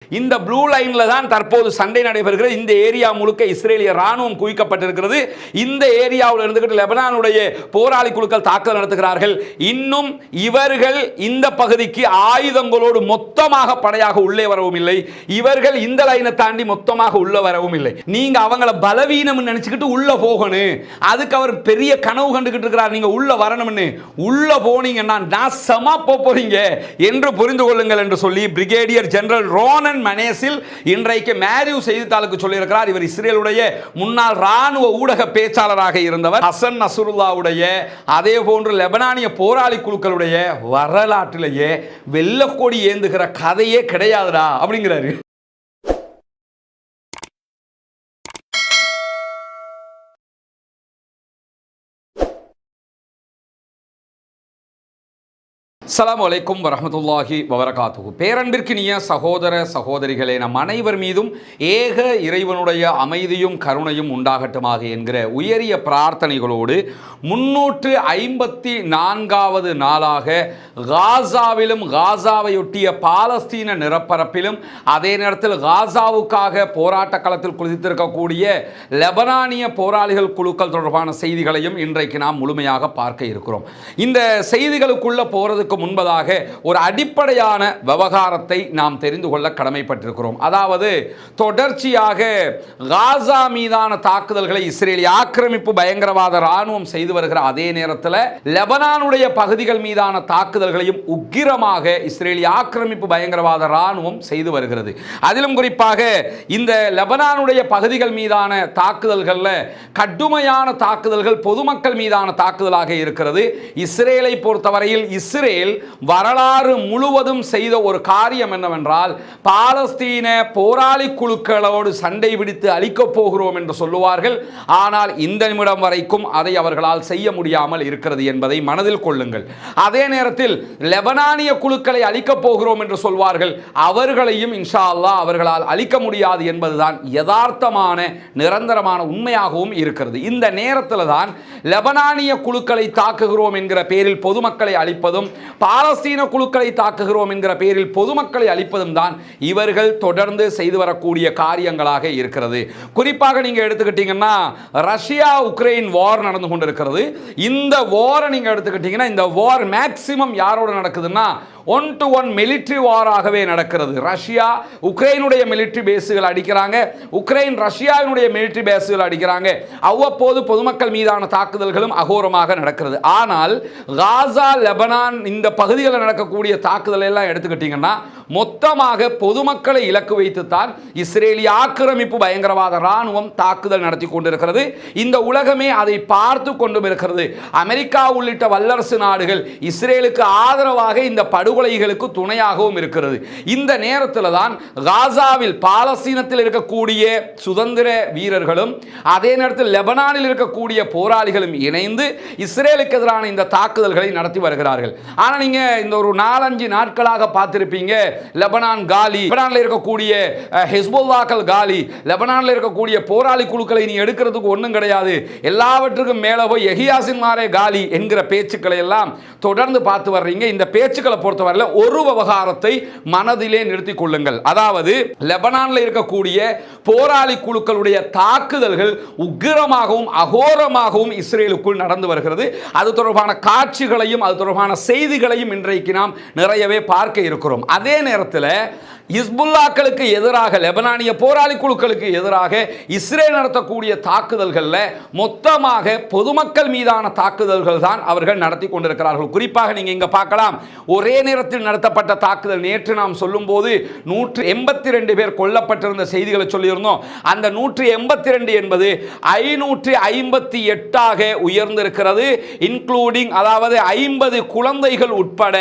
இந்த ப்ளூ லைன்ல தான் தற்போது சண்டை நடைபெறுகிறது. இந்த ஏரியா முழுக்க இஸ்ரேலிய ராணுவம் குவிக்கப்பட்டிருக்கிறது. இந்த ஏரியாவில் இருந்துகிட்டு லெபனானுடைய போராளி குழுக்கள் தாக்குதல் நடத்துகிறார்கள். இன்னும் இவர்கள் இந்த பகுதிக்கு ஆயுதங்களோடு மொத்தமாக படையாக உள்ளே வரவும் இல்லை. இவர்கள் இந்த லைனை தாண்டி மொத்தமாக உள்ள வரவும் இல்லை. நீங்க அவங்கள பலவீனம் நினைச்சுக்கிட்டு உள்ள போகணும். அதுக்கு அவர் பெரிய கனவு கண்டுகிட்டு இருக்கிறார். நீங்க உள்ள வரணும்னு உள்ள போனீங்கன்னா நாசமா போறீங்க என்று புரிந்து கொள்ளுங்கள் என்று சொல்லி பிரிகேடியர் ஜெனரல் ரோனன் மனேசில் இன்றைக்கு மேரிவ் செய்தித்தாளுக்கு சொல்லியிருக்கிறார். இவர் இஸ்ரேலுடைய முன்னாள் ராணுவ ஊடக பேச்சாளராக இருந்தவர். ஹசன் நஸ்ருல்லாவுடைய அதே போன்று லெபனானிய போராளி குழுக்களுடைய வரலாற்றிலேயே வெள்ளக்கொடி ஏந்துகிற கதையே கிடையாதுடா அப்படிங்கிறாரு. அஸ்ஸலாமு அலைக்கும் வரஹ்மத்துல்லாஹி வபரகாத்துஹு. பேரன்பிற்கினிய சகோதர சகோதரிகளே, நம் அனைவர் மீதும் ஏக இறைவனுடைய அமைதியும் கருணையும் உண்டாகட்டுமாக என்கிற உயரிய பிரார்த்தனைகளோடு 354வது நாளாக காசாவிலும் காசாவையொட்டிய பாலஸ்தீன நிலப்பரப்பிலும் அதே நேரத்தில் காசாவுக்காக போராட்ட களத்தில் குதித்திருக்கக்கூடிய லெபனானிய போராளிகள் குழுக்கள் தொடர்பான செய்திகளையும் இன்றைக்கு நாம் முழுமையாக பார்க்க இருக்கிறோம். இந்த செய்திகளுக்குள்ள போறதுக்கு முன்பதாக ஒரு அடிப்படையான விவகாரத்தை நாம் தெரிந்து கொள்ள கடமைப்பட்டிருக்கிறோம். அதாவது தொடர்ச்சியாக காசா மீதான தாக்குதல்களை இஸ்ரேலிய ஆக்கிரமிப்பு பயங்கரவாத ராணுவம் செய்து வருகிற அதே நேரத்தில் லெபனானுடைய பகுதிகள் மீதான தாக்குதல்களையும் உக்கிரமாக இஸ்ரேலிய ஆக்கிரமிப்பு பயங்கரவாத ராணுவம் செய்து வருகிறது. அதிலும் குறிப்பாக இந்த லெபனானுடைய பகுதிகள் மீதான தாக்குதல்களில் கடுமையான தாக்குதல்கள் பொதுமக்கள் மீதான தாக்குதலாக இருக்கிறது. இஸ்ரேலை பொறுத்தவரையில் இஸ்ரேல் வரலாறு முழுவதும் செய்த ஒரு காரியம் என்னவென்றால் பாலஸ்தீன போராளி குழுக்களோடு சண்டை பிடித்து அழிக்கப் போகிறோம் என்று சொல்லுவார்கள். ஆனால் இந்த நிமிடம் வரைக்கும் அதை அவர்களால் செய்ய முடியாமல் இருக்கிறது என்பதை மனதில் கொள்ளுங்கள். அதே நேரத்தில் லெபனானிய குழுக்களை அழிக்கப் போகிறோம் என்று சொல்வார்கள். அவர்களையும் இன்ஷா அல்லாஹ் அவர்களால் அழிக்க முடியாது என்பதுதான் யதார்த்தமான நிரந்தரமான உண்மையாகவும் இருக்கிறது. இந்த நேரத்தில் தான் லெபனானிய குழுக்களை தாக்குகிறோம் என்கிற பேரில் பொதுமக்களை அழிப்பதும் பாலஸ்தீன குழுக்களை தாக்குகிறோம் என்கிற பேரில் பொதுமக்களை அழிப்பதும் தான் இவர்கள் தொடர்ந்து செய்து வரக்கூடிய காரியங்களாக இருக்கிறது. குறிப்பாக நீங்க எடுத்துக்கிட்டீங்கன்னா ரஷ்யா உக்ரைன் வார் நடந்து கொண்டிருக்கிறது. இந்த வாரை நீங்க எடுத்துக்கிட்டீங்கன்னா இந்த வார் மேக்சிமம் யாரோட நடக்குதுன்னா 1-to-1 மிலிட்டரி வாராகவே நடக்கிறது. ரஷ்யா உக்ரைனுடைய மிலிட்டரி பேஸுகள் அடிக்கிறாங்க, உக்ரைன் ரஷ்யாவினுடைய மிலிட்டரி பேஸுகள் அடிக்கிறாங்க. அவ்வப்போது பொதுமக்கள் மீதான தாக்குதல்களும் அகோரமாக நடக்கிறது. ஆனால் காசா லெபனான் இந்த பகுதிகளில் நடக்கக்கூடிய தாக்குதல் எல்லாம் எடுத்துக்கிட்டீங்கன்னா மொத்தமாக பொதுமக்களை இலக்கு வைத்துத்தான் இஸ்ரேலிய ஆக்கிரமிப்பு பயங்கரவாத ராணுவம் தாக்குதல் நடத்தி கொண்டிருக்கிறது. இந்த உலகமே அதை பார்த்து கொண்டும் இருக்கிறது. அமெரிக்கா உள்ளிட்ட வல்லரசு நாடுகள் இஸ்ரேலுக்கு ஆதரவாக இந்த படுகொலைகளுக்கு துணையாகவும் இருக்கிறது. இந்த நேரத்தில் தான் காசாவில் பாலஸ்தீனத்தில் இருக்கக்கூடிய சுதந்திர வீரர்களும் அதே நேரத்தில் லெபனானில் இருக்கக்கூடிய போராளிகளும் இணைந்து இஸ்ரேலுக்கு எதிரான இந்த தாக்குதல்களை நடத்தி வருகிறார்கள். ஆனால் நீங்க இந்த ஒரு 4-5 நாட்களாக பார்த்திருப்பீங்க, லெபனான் காலி, லெபனானில் இருக்கக்கூடிய ஹெஸ்புல்லாக்கள் காலி, லெபனானில் இருக்கக்கூடிய போராளி குழுக்களை நீ எடுக்கிறதுக்கு ஒன்றும் கிடையாது, எல்லாவற்றுக்கும் மேலே போய் எஹியாசின் மாரே காலி என்கிற பேச்சுக்களை எல்லாம் தொடர்ந்து பார்த்து வர்றீங்க. இந்த பேச்சுக்களை பொறுத்தவரையில் ஒரு விவகாரத்தை மனதிலே நிறுத்திக் கொள்ளுங்கள். அதாவது லெபனானில் இருக்கக்கூடிய போராளி குழுக்களுடைய தாக்குதல்கள் உக்கிரமாகவும் அகோரமாகவும் இஸ்ரேலுக்குள் நடந்து வருகிறது. அது தொடர்பான காட்சிகளையும் அது தொடர்பான செய்திகளையும் இன்றைக்கு நாம் நிறையவே பார்க்க இருக்கிறோம். அதே நேரத்தில் ஹிஸ்புல்லாக்களுக்கு எதிராக லெபனானிய போராளி குழுக்களுக்கு எதிராக இஸ்ரேல் நடத்தக்கூடிய தாக்குதல்களில் மொத்தமாக பொதுமக்கள் மீதான தாக்குதல்கள் தான் அவர்கள் நடத்தி கொண்டிருக்கிறார்கள். குறிப்பாக நீங்க இங்க பார்க்கலாம், ஒரே நேரத்தில் நடத்தப்பட்ட தாக்குதல் நேற்று நாம் சொல்லும் போது 182 பேர் கொல்லப்பட்டிருந்த செய்திகளை சொல்லியிருந்தோம். அந்த 182 என்பது 558 உயர்ந்திருக்கிறது. இன்க்ளூடிங் அதாவது 50 குழந்தைகள் உட்பட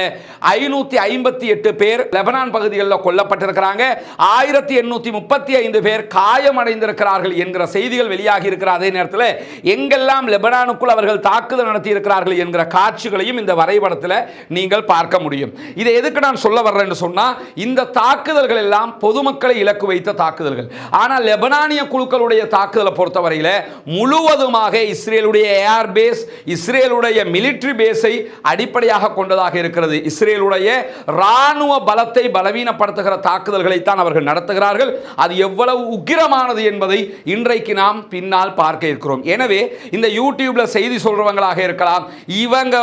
558 பேர் லெபனான் பகுதிகளில் கொல்லப்பட்ட 1835 பேர் காயமடைந்திருக்கிறார்கள் என்கிற செய்திகள் வெளியாகி இருக்கிற அதே நேரத்தில் எங்கெல்லாம் லெபனானுக்குள் அவர்கள் தாக்குதல் நடத்தி இருக்கிறார்கள் என்கிற காட்சிகளையும் இந்த வரைபடத்தில் நீங்கள் பார்க்க முடியும். இதை எதுக்கு நான் சொல்ல வர்றேன்னு சொன்னா, இந்த தாக்குதல்கள் எல்லாம் பொதுமக்களை இலக்கு வைத்த தாக்குதல்கள். ஆனால் லெபனானிய குழுக்களுடைய தாக்குதலை பொறுத்தவரையில் முழுவதுமாக இஸ்ரேலுடைய ஏர் பேஸ், இஸ்ரேலுடைய மிலிட்டரி பேஸை அடிப்படையாக கொண்டதாக இருக்கிறது. இஸ்ரேலுடைய ராணுவ பலத்தை பலவீனப்படுத்துகிற தாக்குதல்களை தான் அவர்கள் நடத்துகிறார்கள். அது எவ்வளவு உக்கிரமானது என்பதை இன்றைக்கு நாம் பின்னால் பார்க்க இருக்கிறோம். எனவே இந்த யூடியூப்ல செய்தி சொல்றவங்களாக இருக்கலாம், இவங்க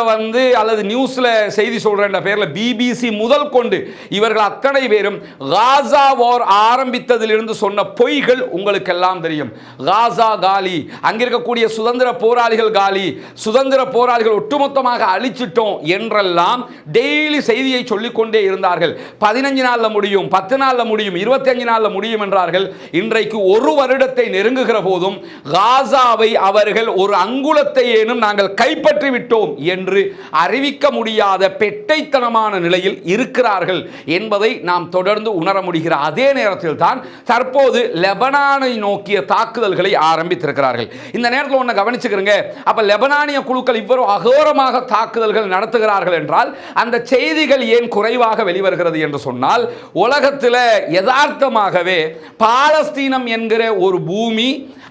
அல்லது நியூஸ்ல செய்தி சொல்ற பேர்ல பிபிசி முதல் கொண்டு இவர்கள் அத்தனை பேரும் காசா வார் ஆரம்பித்ததிலிருந்து சொன்ன பொய்கள் உங்களுக்கு எல்லாம் தெரியும். காசா காலி, அங்கிருக்கக்கூடிய சுதந்திர போராளிகள் காலி, சுதந்திர போராளிகள் ஒட்டுமொத்தமாக அழிச்சிட்டோம் என்றெல்லாம் டெய்லி செய்தியை சொல்லிக்கொண்டே இருந்தார்கள். 15 நாள்ல முடியும், 10 நாள்ல முடியும், 25 நாள்ல முடியும் என்றார்கள். இன்றைக்கு ஒரு வருடத்தை நெருங்குகிற போதும் காசாவை அவர்கள் ஒரு அங்குலத்தை ஏனும் நாங்கள் கைப்பற்றி விட்டோம் என்று அறிவிக்க முடியாத பெட்டைத்தனமான நிலையில் இருக்கிறார்கள் என்பதை நாம் தொடர்ந்து உணர முடிகிற அதே நேரத்தில் தான் தற்போது லெபனானை நோக்கிய தாக்குதல்களை ஆரம்பித்திருக்கிறார்கள். இந்த நேரத்தில் ஒன்று கவனிச்சுக்கிறீங்க, அப்ப லெபனானிய குழுக்கள் இவ்வளவு அகோரமாக தாக்குதல்கள் நடத்துகிறார்கள் என்றால் அந்த செய்திகள் ஏன் குறைவாக வெளிவருகிறது என்று சொன்னால், உலகத்தில் யதார்த்தமாகவே பாலஸ்தீனம் என்கிற ஒரு பூமி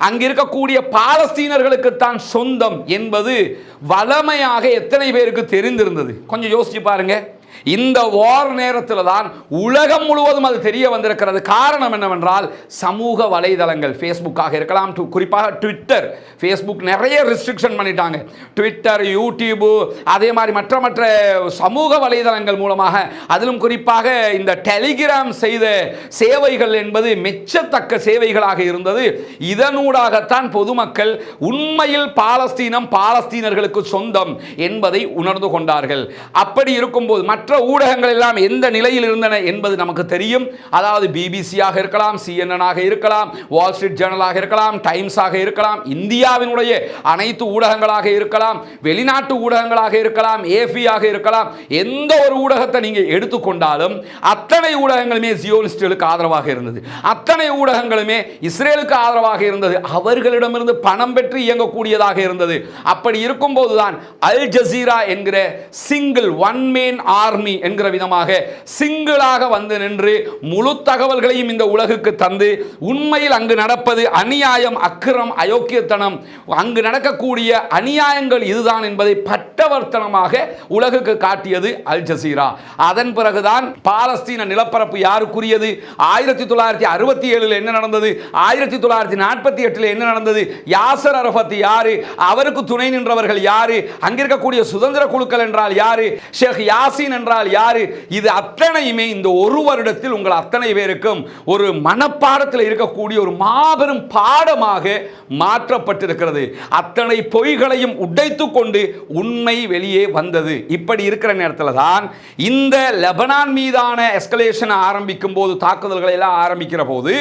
அங்கிருக்கக்கூடிய பாலஸ்தீனர்களுக்கு தான் சொந்தம் என்பது வளமையாக எத்தனை பேருக்கு தெரிந்திருந்தது? கொஞ்சம் யோசிச்சு பாருங்க. இந்த வார் நேரத்தில் தான் உலகம் முழுவதும் அது தெரிய வந்திருக்கிறது. காரணம் என்னவென்றால் சமூக வலைதளங்கள், ஃபேஸ்புக்காக இருக்கலாம், குறிப்பாக ட்விட்டர். ஃபேஸ்புக் நிறைய ரெஸ்ட்ரிக்ஷன் பண்ணிட்டாங்க. ட்விட்டர், யூடியூப், அதே மாதிரி மற்ற சமூக வலைதளங்கள் மூலமாக, அதிலும் குறிப்பாக இந்த டெலிகிராம் செய்த சேவைகள் என்பது மெச்சத்தக்க சேவைகளாக இருந்தது. இதனூடாகத்தான் பொதுமக்கள் உண்மையில் பாலஸ்தீனம் பாலஸ்தீனர்களுக்கு சொந்தம் என்பதை உணர்ந்து கொண்டார்கள். அப்படி இருக்கும்போது மற்ற ஊடகங்கள் எல்லாம் எந்த நிலையில் இருந்தன என்பது நமக்கு தெரியும். அதாவது பிபிசியாக இருக்கலாம், CNN இருக்கலாம், வால் ஸ்ட்ரீட் ஜர்னலாக இருக்கலாம், டைம்ஸாக இருக்கலாம், இந்தியாவினுடைய அனைத்து ஊடகங்களாக இருக்கலாம், வெளிநாட்டு ஊடகங்களாக இருக்கலாம், ஏபியாக இருக்கலாம். எந்த ஒரு ஊடகத்தை நீங்க எடுத்துக்கொண்டாலும் அத்தனை ஊடகங்களுமே ஜியோனிஸ்டுகளுக்கு ஆதரவாக இருந்தது. அத்தனை ஊடகங்களுமே இஸ்ரேலுக்கு ஆதரவாக இருந்தது. அவர்களிடமிருந்து பணம் பெற்று இயங்கக்கூடியதாக இருந்தது. அப்படி இருக்கும் போதுதான் அல் ஜசீரா என்கிற சிங்கிள் ஒன் மேன் ஆர்மி என்கிற விதமாக சிங்கிளாக வந்து நின்று முழு தகவல்களையும் இந்த உலகுக்கு தந்து உண்மையில் அங்கு நடப்பது அநியாயம், அக்கிரம், அயோக்கியத்தனம், அங்கு நடக்கக்கூடிய அநியாயங்கள் இதுதான் என்பதை பட்டவர்த்தனமாக உலகுக்கு காட்டியது அல் ஜசீரா. அதன் பிறகுதான் பாலஸ்தீன நிலப்பரப்பு யாருக்குரியது, 1967 என்ன நடந்தது, 1948 என்ன நடந்தது, யாசர் அரஃபத் யாரு, அவருக்கு துணை நின்றவர்கள் யாரு, அங்கிருக்கக்கூடிய சுதந்திர குழுக்கள் என்றால் யாரு, ஷேக் யாசின் என்றால் யாரு, இது அத்தனையுமே இந்த ஒரு வருடத்தில் உங்கள் அத்தனை பேருக்கும் ஒரு மனப்பாடத்தில் இருக்கக்கூடிய ஒரு மாபெரும் பாடமாக மாற்றப்பட்டிருக்கிறது. அத்தனை பொய்களையும் உடைத்துக் கொண்டு உண்மை வெளியே வந்தது. இப்படி இருக்கிற நேரத்தில் தான் இந்த லெபனான் மீதான எஸ்கலேஷன் ஆரம்பிக்கும் போது, தாக்குதல்களை எல்லாம் ஆரம்பிக்கிற போது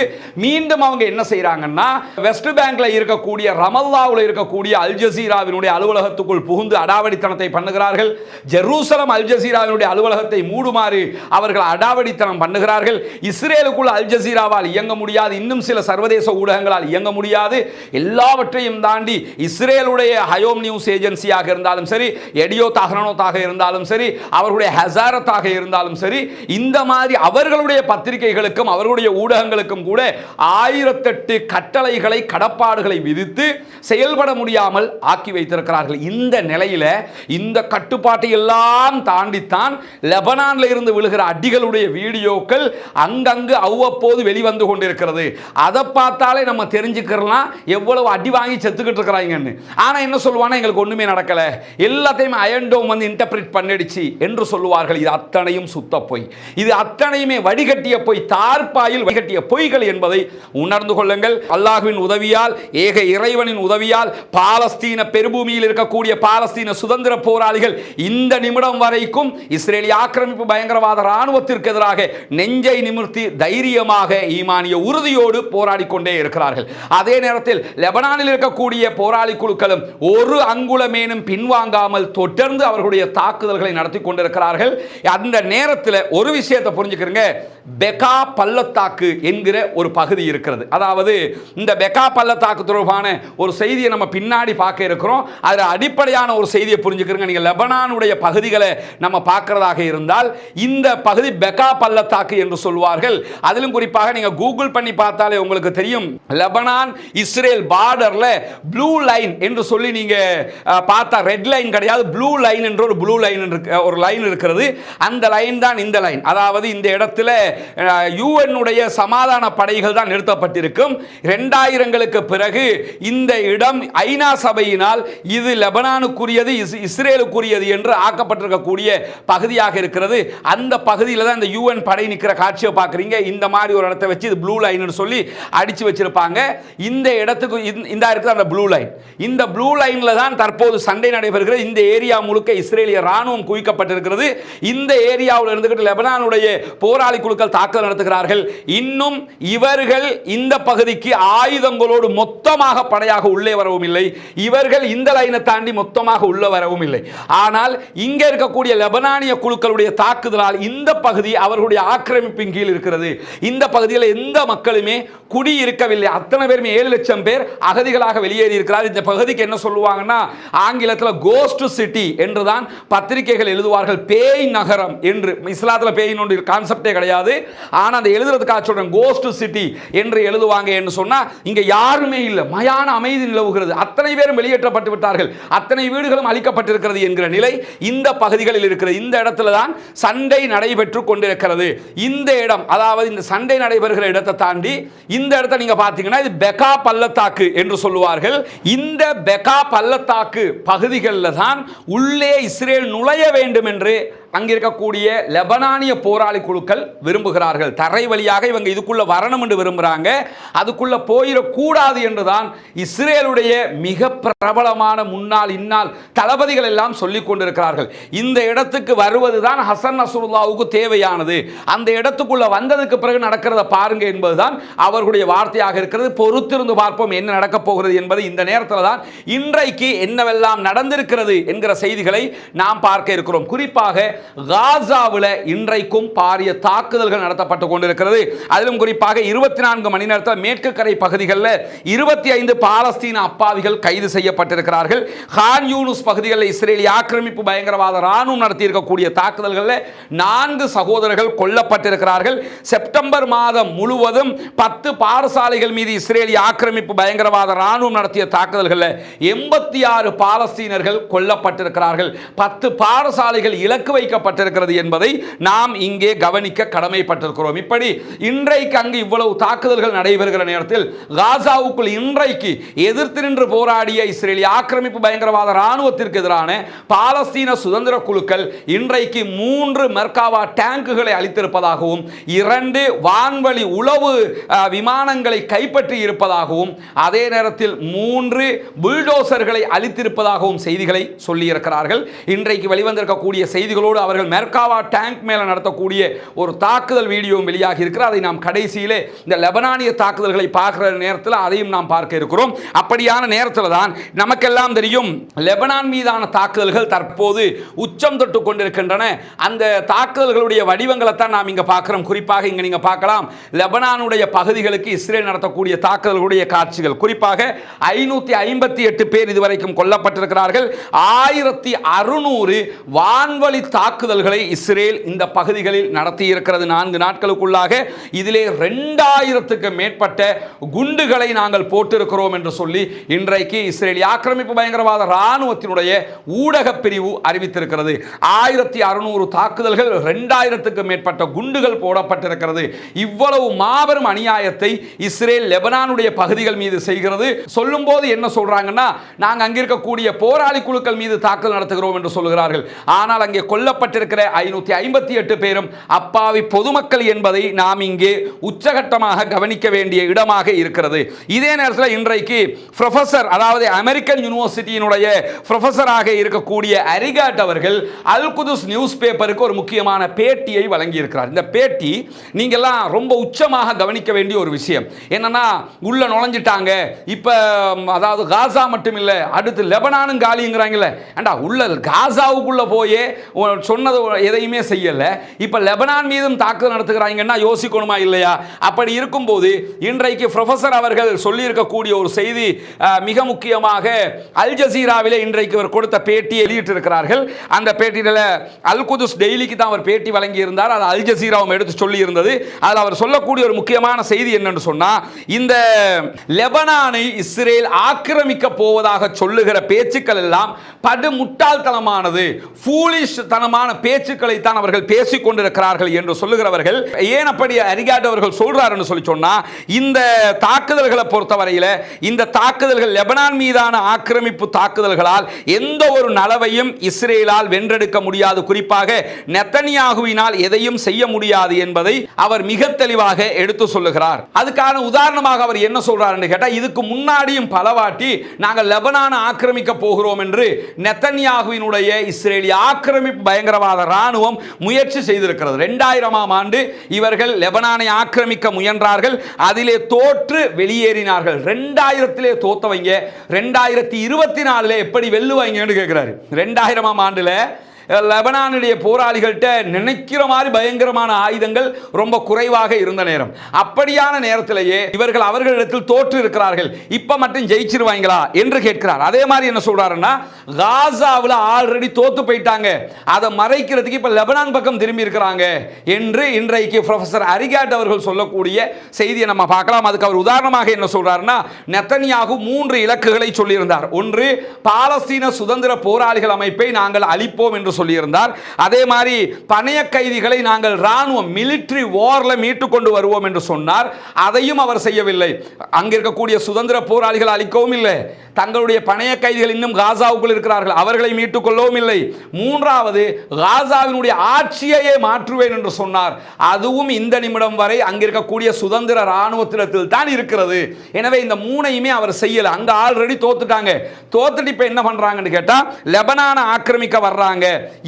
மீண்டும் அவங்க என்ன செய்யறாங்கன்னா, வெஸ்ட் பேங்க்ல இருக்கக்கூடிய ரமல்லாவில் இருக்கக்கூடிய அல் ஜசீராவினுடைய அலுவலகத்துக்குள் புகுந்து அடாவடித்தனத்தை பண்ணுகிறார்கள். ஜெருசலம் அல் ஜசீராவினுடைய அலுவலகத்தை மூடுமாறு அவர்கள் அடாவடித்தனம் பண்ணுகிறார்கள். இஸ்ரேலுக்குள் அல் ஜசீராவால் இயங்க முடியாது, இன்னும் சில சர்வதேச ஊடகங்களால் இயங்க முடியாது. எல்லாவற்றையும் தாண்டி இஸ்ரேலுடைய ஹயோம் நியூஸ் ஏஜென்சியாக இருந்தாலும் சரி, எடியோ தஹ்ரானோத்தாக இருந்தாலும் சரி, அவர்களுடைய ஹசாரத்தாக இருந்தாலும் சரி, இந்த மாதிரி அவர்களுடைய பத்திரிகைகளுக்கும் அவர்களுடைய ஊடகங்களுக்கும் கூட 1008 கட்டளைகளை, கடப்பாடுகளை விதித்து செயல்பட முடியாமல் ஆக்கி வைத்திருக்கிறார்கள். இந்த நிலையில இந்த கட்டுப்பாட்டை எல்லாம் தாண்டித்தான் லெபனான்ல இருந்து விழுகிற அடிகளுடைய வீடியோக்கள் அங்கங்கு அவ்வப்போது வெளிவந்து கொண்டிருக்கிறது. அதை பார்த்தாலே நம்ம தெரிஞ்சுக்கலாம் எவ்வளவு அடி வாங்கி செத்துக்கிட்டு இருக்கிறாங்கன்னு. ஆனா என்ன சொல்லுவானா, எங்களுக்கு ஒண்ணுமே நடக்கல, எல்லாத்தையும் அயன்டோம் வந்து இன்டர்பிரேட் பண்ணிடுச்சு என்று சொல்லுவார்கள். இது அத்தனையும் சுத்த பொய், இது அத்தனையுமே வடிகட்டிய பொய், தார்பாயில் வடிகட்டிய பொய்கள் என்பதை உணர்ந்து கொள்ளுங்கள். அல்லாஹ்வின் உதவியால், ஏக இறைவனின் உதவியால் பாலஸ்தீன பெருபூமியில் இருக்கக்கூடிய பாலஸ்தீன சுதந்திர போராளிகள் இந்த நிமிடம் வரைக்கும் இஸ்ரேலிய ஆக்கிரமிப்பு பயங்கரவாத ராணுவத்திற்கு எதிராக நெஞ்சை நிமிர்த்தி தைரியமாக ஈமானிய உறுதியோடு போராடி கொண்டே இருக்கிறார்கள். அதே நேரத்தில் லெபனானில் இருக்கக்கூடிய போராளி குழுக்களும் ஒரு அங்குலமேனும் பின்வாங்காமல் தொடர்ந்து அவர்களுடைய தாக்குதல்களை நடத்தி கொண்டிருக்கிறார்கள். அந்த நேரத்தில் ஒரு விஷயத்தை புரிஞ்சுக்கிறீங்க, பெகா பள்ளத்தாக்கு என்கிற ஒரு பகுதி இருக்கிறது. அதாவது இந்த பெகா பள்ளத்தாக்கு தொடர்பான ஒரு செய்தியை நம்ம பின்னாடி பார்க்க இருக்கிறோம். அதில் அடிப்படையான ஒரு செய்தியை புரிஞ்சுக்கிறீங்க. நீங்கள் லெபனானுடைய பகுதிகளை நம்ம பார்க்கிறதாக இருந்தால் இந்த பகுதி பெகா பள்ளத்தாக்கு என்று சொல்வார்கள். அதிலும் குறிப்பாக நீங்கள் கூகுள் பண்ணி பார்த்தாலே உங்களுக்கு தெரியும், லெபனான் இஸ்ரேல் பார்டர்ல ப்ளூ லைன் என்று சொல்லி நீங்க பார்த்தா ரெட் லைன் கிடையாது. கிடையாது. ப்ளூ லைன் என்ற ஒரு ப்ளூ லைன் ஒரு லைன் இருக்கிறது. அந்த லைன் தான் இந்த லைன். அதாவது இந்த இடத்துல யுஎன்னுடைய சமாதான படைகள் தான் நிறுத்தப்பட்டிருக்கும். 2000ங்களுக்கு பிறகு இந்த இடம் ஐநா சபையினால் இது லெபனானுக்குரியது, இஸ்ரேலுக்குரியது என்று ஆக்கப்பட்டிருக்கக்கூடிய பகுதியாக இருக்கிறது. அந்த பகுதியில் தான் இந்த யுஎன் படை நிற்கிற காட்சியை பார்க்குறீங்க. இந்த மாதிரி ஒரு இடத்தை வச்சு இது ப்ளூ லைன் சொல்லி அடிச்சு வச்சிருப்பாங்க. இந்த இடத்துக்கு இந்த இருக்குது அந்த ப்ளூ லைன். இந்த ப்ளூ லைன்ல தான் தற்போது சண்டை நடைபெறுகிறது. இந்த ஏரியா முழுக்க இஸ்ரேலிய ராணுவம் குவிக்கப்பட்டிருக்கிறது. இந்த ஏரியாவில் இருந்துகிட்டு லெபனானுடைய போராளி குழுக்கள் தாக்குதல் நடத்துகிறார்கள். இன்னும் இவர்கள் இந்த பகுதிக்கு ஆயுதங்களோடு மொத்தமாக படையாக உள்ளே வரவும் இல்லை. இவர்கள் இந்த லைனை தாண்டி மொத்தமாக உள்ள வரவும் இல்லை. ஆனால் இங்கே இருக்கக்கூடிய லெபனானிய குழுக்களுடைய தாக்குதலால் இந்த பகுதி அவர்களுடைய ஆக்கிரமிப்பின் கீழ் இருக்கிறது. இந்த பகுதியில் எந்த மக்களுமே குடி இருக்கவில்லை. அத்தனை பேருமே 7 லட்சம் பேர் அகதிகளாக வெளியேறி இருக்கிறார். இந்த பகுதிக்கு என்ன சொல்லுவாங்கன்னா ஆங்கிலத்தில் கோஸ்ட் சிட்டி என்றுதான் பத்திரிகைகள் எழுதுவார்கள். பேய் நகரம் என்று. இஸ்லாத்தில் பேய் ஒன்று கான்செப்டே கிடையாது. ஆனால் அந்த எழுதுறதுக்காக சொல்றேன் கோஸ்ட் சிட்டி என்று எழுதுவாங்க என்று சொன்னா இங்க யாருமே இல்லை, மயான அமைதி நிலவுகிறது. அத்தனை பேரும் வெளியேற்றப்பட்டு விட்டார்கள், அத்தனை வீடுகளும் அழிக்கப்பட்டிருக்கிறது என்கிற நிலை இந்த பகுதிகளில் இருக்கிறது. இந்த இடத்துல தான் சண்டை நடைபெற்று கொண்டிருக்கிறது. இந்த இடம், அதாவது இந்த சண்டை நடைபெறுகிற இடத்தை தாண்டி இந்த இடத்தை நீங்க பார்த்தீங்கன்னா இது பெகா பள்ளத்தாக்கு என்று சொல்லுவார்கள். இந்த பெகா பள்ளத்தாக்கு பகுதிகளில் தான் உள்ளே இஸ்ரேல் நுழைய வேண்டும் என்று அங்கே இருக்கக்கூடிய லெபனானிய போராளி குழுக்கள் விரும்புகிறார்கள். தரை வழியாக இவங்க இதுக்குள்ள வரணும் என்று விரும்புகிறாங்க. அதுக்குள்ள போயிடக்கூடாது என்றுதான் இஸ்ரேலுடைய மிக பிரபலமான முன்னாள் இந்நாள் தளபதிகள் எல்லாம் சொல்லிக் கொண்டிருக்கிறார்கள். இந்த இடத்துக்கு வருவதுதான் ஹசன் நஸ்ருல்லாவுக்கு தேவையானது. அந்த இடத்துக்குள்ள வந்ததுக்கு பிறகு நடக்கிறத பாருங்க என்பதுதான் அவர்களுடைய வார்த்தையாக இருக்கிறது. பொறுத்திருந்து பார்ப்போம் என்ன நடக்கப் போகிறது என்பது. இந்த நேரத்தில் தான் இன்றைக்கு என்னவெல்லாம் நடந்திருக்கிறது என்கிற செய்திகளை நாம் பார்க்க இருக்கிறோம். குறிப்பாக காசாவில் இன்றைக்கும் பாரிய தாக்குதல்கள் நடத்தப்பட்டு கொண்டிருக்கிறது. அதிலும் குறிப்பாக 24 மணி நேரத்தில் மேற்கு கரை பகுதிகளில் 25 பாலஸ்தீன அப்பாவிகள் கைது செய்யப்பட்டிருக்கிறார்கள். கான் யூனுஸ் பகுதிகளில் இஸ்ரேலிய ஆக்கிரமிப்பு பயங்கரவாத ராணுவம் நடத்தி இருக்கக்கூடிய தாக்குதல்களில் 4 சகோதரர்கள் கொல்லப்பட்டிருக்கிறார்கள். செப்டம்பர் மாதம் முழுவதும் 10 பாடசாலைகள் மீது இஸ்ரேலிய ஆக்கிரமிப்பு பயங்கரவாத ராணுவம் நடத்திய தாக்குதல்களில் 86 பாலஸ்தீனர்கள் கொல்லப்பட்டிருக்கிறார்கள். 10 பாடசாலைகள் இலக்கு வைக்கப்பட்டிருக்கிறது என்பதை நாம் இங்கே கவனிக்க கடமைப்பட்டிருக்கிறோம். இப்படி இன்றைக்கு அங்கு இவ்வளவு தாக்குதல்கள் நடைபெறுகிற நேரத்தில் காசாவுக்குள் இன்றைக்கு எதிர்த்து நின்று போராடிய இஸ்ரேலிய ஆக்கிரமிப்பு பயங்கரவாத ராணுவத்திற்கு எதிரான பாலஸ்தீன சுதந்திர குழுக்கள் இன்றைக்கு 3 மெர்காவா டேங்குகளை அளித்திருப்பதாகவும் 2 வான்வழி உளவு விமானங்களை கைப்பற்றி இருப்பதாகவும் அதே நேரத்தில் 3 புல்டோசர்களை அளித்திருப்பதாகவும் செய்திகளை சொல்லியிருக்கிறார்கள். இன்றைக்கு வெளிவந்திருக்கக்கூடிய செய்திகளோடு அவர்கள் மெர்காவா டேங்க் மேலே நடத்தக்கூடிய ஒரு தாக்குதல் வீடியோ வெளியாகி இருக்கிறது. அதை நாம் கடைசியிலே இந்த லெபனானிய தாக்குதல்களை பார்க்கிற நேரத்தில் அதையும் நாம் பார்க்க இருக்கிறோம். அப்படியான நேரத்தில் தான் நமக்கெல்லாம் தெரியும் லெபனான் மீதான தாக்குதல்கள் தற்போது உச்சம் தொட்டு கொண்டிருக்கின்றன. அந்த தாக்குதல்களுடைய வடிவங்களை தான் நாம் இங்கே பார்க்கிறோம். குறிப்பாக இங்கே நீங்க பார்க்கலாம் லெபனானுடைய பகுதிகளுக்கு இஸ்ரேல் நடத்தக்கூடிய தாக்குதல்களுடைய காட்சிகள். குறிப்பாக 558 பேர் இதுவரைக்கும் கொல்லப்பட்டிருக்கிறார்கள். 1600 வான்வழி தாக்குதல்களை இஸ்ரேல் இந்த பகுதிகளில் நடத்தி இருக்கிறது 4 நாட்களுக்குள்ளாக. இதிலே 2000க்கு மேற்பட்ட குண்டுகளை நாங்கள் போட்டிருக்கிறோம் என்று சொல்லி இன்றைக்கு இஸ்ரேலிய ஆக்கிரமிப்பு பயங்கரவாத ராணுவத்தினுடைய ஊடக பிரிவு அறிவித்திருக்கிறது. 1600 தாக்குதல்கள், 2000க்கு மேற்பட்ட குண்டுகள் போடப்பட்டிருக்கிறது. இவ்வளவு மாபெரும் அநியாயத்தை இஸ்ரேல் லெபனானுடைய பகுதிகள் மீது செய்கிறது. சொல்லும் போது என்ன சொல்றாங்கன்னா நாங்க அங்க இருக்கக்கூடிய போராளி குழுக்கள் மீது தாக்குதல் நடத்துகிறோம் என்று சொல்கிறார்கள். ஆனால் அங்கே கொல்லப்பட்டிருக்கிற 558 பேரும் அப்பாவி பொதுமக்கள் என்பதை நாம் இங்கே உச்சகட்டமாக கவனிக்க வேண்டிய இடமாக இருக்கிறது. இதே நேரத்தில் இன்றைக்கு ப்ரொஃபசர், அதாவது அமெரிக்கன் யூனிவர்சிட்டியினுடைய ப்ரொஃபசராக இருக்கக்கூடிய அரிகாட் அவர்கள் அல் குதுஸ் நியூஸ் பேப்பருக்கு ஒரு முக்கியமான பேட்டியை வழங்கி இருக்கிறார். இந்த பேட்டி நீங்கெல்லாம் ரொம்ப உச்சமாக கவனிக்க வேண்டிய ஒரு விஷயம். என்னன்னா உள்ள நுழைஞ்சிட்டாங்க இப்ப, அதாவது காசா மட்டும் இல்ல அடுத்து லெபனானும் காலிங்கிறாங்கல்ல. ஏண்டா உள்ள காசாவுக்குள்ள போயே அவர் சொன்னது எதையுமே செய்யல. இப்ப லெபனான் மீதும் தாக்குதல் நடத்துகிறாங்கன்னா யோசிக்கணுமா இல்லையா? அப்படி இருக்கும்போது இன்றைக்கு ப்ரொஃபசர் அவர்கள் சொல்லி இருக்கக்கூடிய ஒரு செய்தி மிக முக்கியமாக அல் ஜசீராவிலே இன்றைக்கு அவர் கொடுத்த பேட்டியை வெளியிட்டிருக்கிறார்கள். அந்த பேட்டியில அல் குதுஸ் டெய்லிக்கு தான் அவர் பேட்டி வழங்கி இருந்தார். அது அல் ஜசீராவும் எடுத்து சொல்லி இருந்தது. அதில் அவர் சொல்லக்கூடிய ஒரு முக்கியமான செய்தி என்னன்னு சொன்னா, இந்த லெபனானை இஸ்ரேல் ஆக்கிரமிக்க போவதாக சொல்லுகிற பேச்சுக்கள் எல்லாம் படு முட்டாள்தனமானது, ஃபூலிஷ் தனமான பேச்சுக்களை தான் அவர்கள் பேசிக் கொண்டிருக்கிறார்கள் என்று சொல்லுகிறவர்கள். ஏன் அப்படி அரிகாட் அவர்கள் சொல்றாருன்னு சொல்லி சொன்னா, இந்த தாக்குதல்களை பொறுத்தவரையில் இந்த தாக்குதல்கள் லெபனான் மீதான ஆக்கிரமிப்பு தாக்குதல்களால் எந்த ஒரு நலவையும் இஸ்ரேலால் வென்றெடுக்க முடியாது, குறிப்பாக நெத்தனியாகுவினால் எதையும் செய்ய முடியாது என்பதை அவர் மிக தெளிவாக எடுத்து சொல்லுகிறார். அதுக்கான உதாரணமாக அவர் என்ன சொல்றாருன்னு கேட்டா, இதுக்கு முன்னாடியும் பலவாட்டி நாங்கள் லெபனானை ஆக்கிரமிக்க போகிறோம் என்று நெத்தனியாகுவினுடைய இஸ்ரேலிய ஆக்கிரமிப்பு பயங்கரவாத ராணுவம் முயற்சி செய்திருக்கிறது. 2000ஆம் ஆண்டு இவர்கள் லெபனானை ஆக்கிரமிக்க முயன்றார்கள். அதிலே தோற்று வெளியேறினார்கள். 2000 தோத்தவங்க 2024 எப்படி வெல்லுவாங்கன்னு கேட்கிறாரு. 2000ஆம் ஆண்டுல லெபனானுடைய போராளிகள்கிட்ட நினைக்கிற மாதிரி பயங்கரமான ஆயுதங்கள் ரொம்ப குறைவாக இருந்த நேரம். அப்படியான நேரத்திலேயே இவர்கள் அவர்களிடத்தில் தோற்று இருக்கிறார்கள். இப்ப மட்டும் ஜெயிச்சிருவாங்களா என்று கேட்கிறார். அதே மாதிரி என்ன சொல்றாருன்னா, காசாவில் ஆல்ரெடி தோத்து போயிட்டாங்க, அதை மறைக்கிறதுக்கு இப்ப லெபனான் பக்கம் திரும்பி இருக்கிறாங்க என்று இன்றைக்கு ப்ரொஃபசர் அரிகாட் அவர்கள் சொல்லக்கூடிய செய்தியை நம்ம பார்க்கலாம். அதுக்கு அவர் உதாரணமாக என்ன சொல்றாருன்னா, நெத்தனியாகு 3 இலக்குகளை சொல்லியிருந்தார். ஒன்று, பாலஸ்தீன சுதந்திர போராளிகள் அமைப்பை நாங்கள் அழிப்போம் என்று சொல்லியிருந்தார். அதே மாதிரி பணைய கைதிகளை நாங்கள் ராணுவம் மிலிட்டரி வார்ல மீட்டு கொண்டு வருவோம் என்று சொன்னார். அதையும் அவர் செய்யவில்லை. அங்க இருக்கக்கூடிய சுதந்திர போராளிகள் அழிக்கவும் இல்லை, தங்களுடைய பணைய கைதிகள் இன்னும் காசாவுக்குள் இருக்கிறார்கள், அவர்களை மீட்டுக் கொள்ளவும் இல்லை. மூன்றாவது, காசாவினுடைய ஆட்சியையே மாற்றுவேன் என்று சொன்னார். அதுவும் இந்த நிமிடம் வரை அங்கிருக்கக்கூடிய சுதந்திர ராணுவத்திடத்தில் தான் இருக்கிறது. எனவே இந்த 3ஐயுமே அவர் செய்யல. அங்க ஆல்ரெடி தோத்துட்டாங்க. தோத்துட்டு இப்ப என்ன பண்றாங்கன்னு கேட்டா, லெபனானை ஆக்கிரமிக்க வர்றாங்க.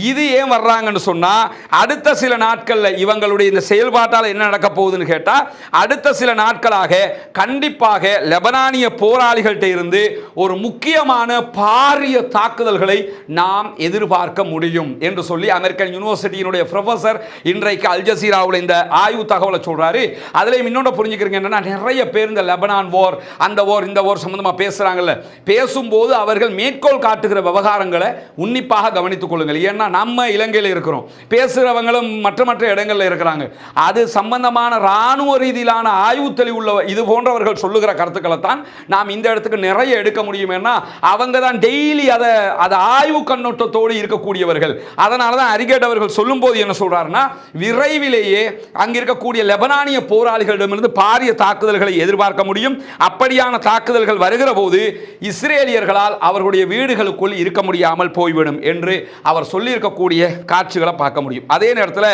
இது ஏன் வர்றாங்கன்னு சொன்னா, அடுத்த சில நாட்கள்ல இவங்களுடைய இந்த செயல்பாட்டால் என்ன நடக்க போகுதுன்னு கேட்டா, அடுத்த சில நாட்களாக கண்டிப்பாக லெபனானிய போராளிகள்கிட்ட இருந்து ஒரு முக்கியமான பாரிய தாக்குதல்களை நாம் எதிர்பார்க்க முடியும் என்று சொல்லி அமெரிக்கன் யூனிவர்சிட்டியினுடைய ப்ரொஃபசர் இன்றைக்கு அல் ஜசீராவில் இந்த ஆய்வு தகவலை சொல்றாரு. அதுல இன்னொன்று புரிஞ்சுக்கிறீங்க என்னன்னா, நிறைய பேர் இந்த லெபனான் வார், அந்த வார், இந்த வார் சம்பந்தமா பேசுறாங்கல்ல, பேசும்போது அவர்கள் மேற்கோள் காட்டுகிற விவகாரங்களை உன்னிப்பாக கவனித்துக் கொள்ளுங்கள். ஏன்னா நம்ம இலங்கையில் இருக்கிறோம், பேசுறவங்களும் மற்ற இடங்கள்ல இருக்கிறாங்க. அது சம்பந்தமான ராணுவ ரீதியிலான ஆய்வு தெளிவுள்ள இது போன்றவர்கள் சொல்லுகிற கருத்துக்களை தான் நாம் இந்த இடத்துக்கு நிறைய எடுக்க முடியும். அவங்க தான் டெய்லி அதை ஆய்வு கண்ணோட்டத்தோடு இருக்கக்கூடியவர்கள். அதனால தான் அரிகேட் அவர்கள் சொல்லும் போது என்ன சொல்றாருன்னா, விரைவிலேயே அங்க இருக்கக்கூடிய லெபனானிய போராளிகளிடமிருந்து பாரிய தாக்குதல்களை எதிர்பார்க்க முடியும். அப்படியான தாக்குதல்கள் வருகிற போது இஸ்ரேலியர்களால் அவர்களுடைய வீடுகளுக்குள் இருக்க முடியாமல் போய்விடும் என்று அவர் சொல்லியிருக்கக்கூடிய காட்சிகளை பார்க்க முடியும். அதே நேரத்தில்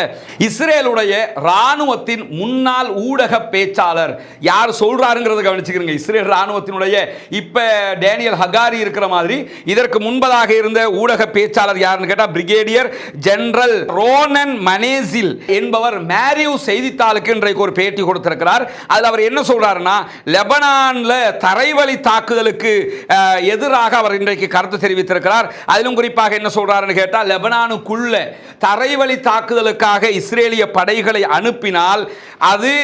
இஸ்ரேலுடைய ராணுவத்தின் முன்னாள் ஊடக பேச்சாளர் யார் சொல்றாருங்கிறத கவனிச்சுக்கிறீங்க. இஸ்ரேல் ராணுவத்தினுடைய இப்ப டேனியல் ஹகாரி இருக்கிற மாதிரி இதற்கு முன்பதாக இருந்த ஊடக பேச்சாளர் யாருன்னு கேட்டா, பிரிகேடியர் ஜெனரல் ரோனன் மனேசில் என்பவர் மேரியூ செய்தித்தாளுக்கு இன்றைக்கு ஒரு பேட்டி கொடுத்திருக்கிறார். அதில் அவர் என்ன சொல்றாருன்னா, லெபனான்ல தரைவழி தாக்குதலுக்கு எதிராக அவர் இன்றைக்கு கருத்து தெரிவித்திருக்கிறார். அதிலும் குறிப்பாக என்ன சொல்றாருன்னு கேட்டா, லெபனானுக்குள்ள தரைவழி தாக்குதலுக்காக இஸ்ரேலிய படைகளை அனுப்பினால் அது